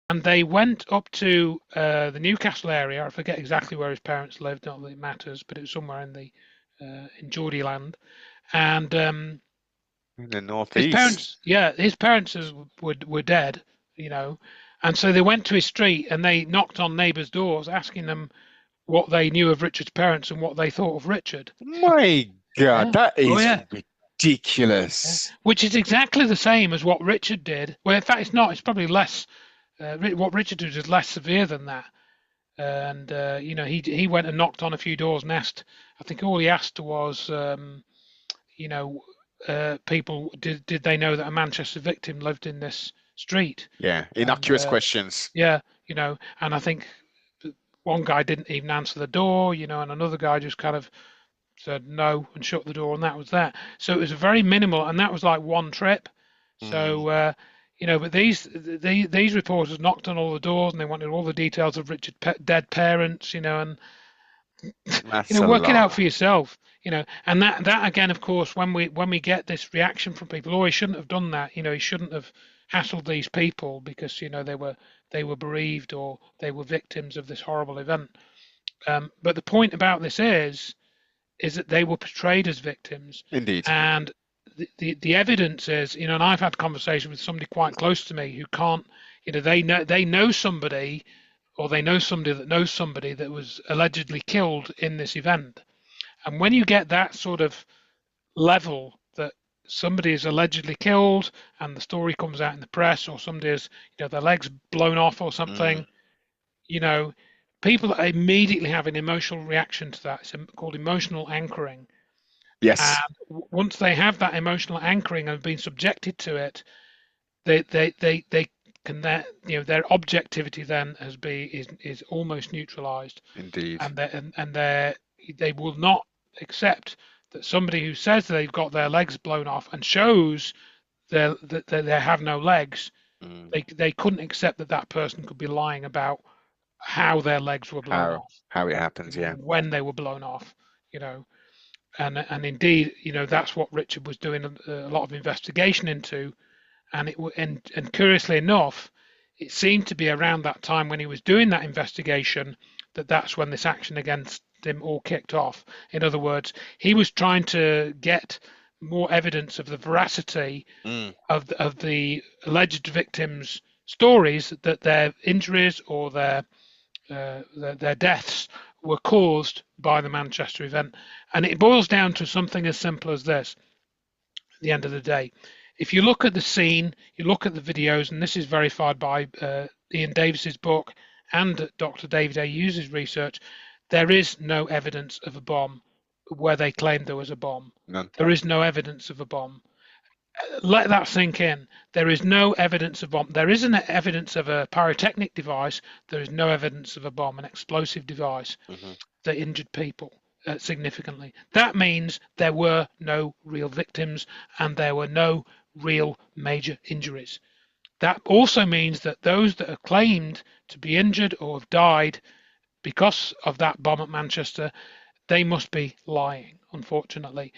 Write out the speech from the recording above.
and they went up to the Newcastle area. I forget exactly where his parents lived. Not that it matters, but it was somewhere in the in Geordie land. And In the his northeast. parents, yeah, his parents were dead, you know, and so they went to his street and they knocked on neighbours' doors, asking them what they knew of Richard's parents and what they thought of Richard. My God, Yeah. that Oh is yeah. Yeah. ridiculous. Which is exactly the same as what Richard did. Well, in fact, it's not. It's probably less. What Richard did is less severe than that. And you know, he went and knocked on a few doors and asked. I think all he asked was, you know, people did they know that a Manchester victim lived in this street? Yeah, And innocuous questions. yeah, you know, and I think one guy didn't even answer the door, you know, and another guy just kind of said no and shut the door, and that was that. So it was very minimal, and that was like one trip. Mm, So you know, but these reporters knocked on all the doors and they wanted all the details of Richard's dead parents, you know, and you that's know, a work it lot. out for yourself, you know, and that again, of course, when we get this reaction from people, oh, he shouldn't have done that, you know, he shouldn't have hassled these people because you know they were bereaved or they were victims of this horrible event. But the point about this is that they were portrayed as victims, Indeed. and the evidence is, you know, and I've had conversations with somebody quite close to me who can't, you know, they know somebody or they know somebody that knows somebody that was allegedly killed in this event, and when you get that sort of level that somebody is allegedly killed and the story comes out in the press or somebody is, you know, their legs blown off or Mm, something, you know, people immediately have an emotional reaction to that. It's called emotional anchoring. yes, And once they have that emotional anchoring and have been subjected to it, they can you know their objectivity then is almost neutralized, indeed. they will not accept that somebody who says they've got their legs blown off and shows that they have no legs, Mm, they couldn't accept that that person could be lying about how their legs were blown how off, how it you happens, know, yeah. when they were blown off, you know. And indeed, you know, that's what Richard was doing a lot of investigation into. And curiously enough, it seemed to be around that time when he was doing that investigation that that's when this action against him all kicked off. In other words, he was trying to get more evidence of the veracity Mm, of the alleged victims' stories, that their injuries or their deaths were caused by the Manchester event. And it boils down to something as simple as this at the end of the day. If you look at the scene, you look at the videos, and this is verified by Ian Davis's book and Dr. David A. Hughes' research, there is no evidence of a bomb where they claimed there was a bomb. none. There is no evidence of a bomb. Let that sink in. There is no evidence of bomb. There isn't evidence of a pyrotechnic device. There is no evidence of a bomb, an explosive device Hmm. that injured people significantly. That means there were no real victims and there were no real major injuries. That also means that those that are claimed to be injured or have died because of that bomb at Manchester, they must be lying, unfortunately.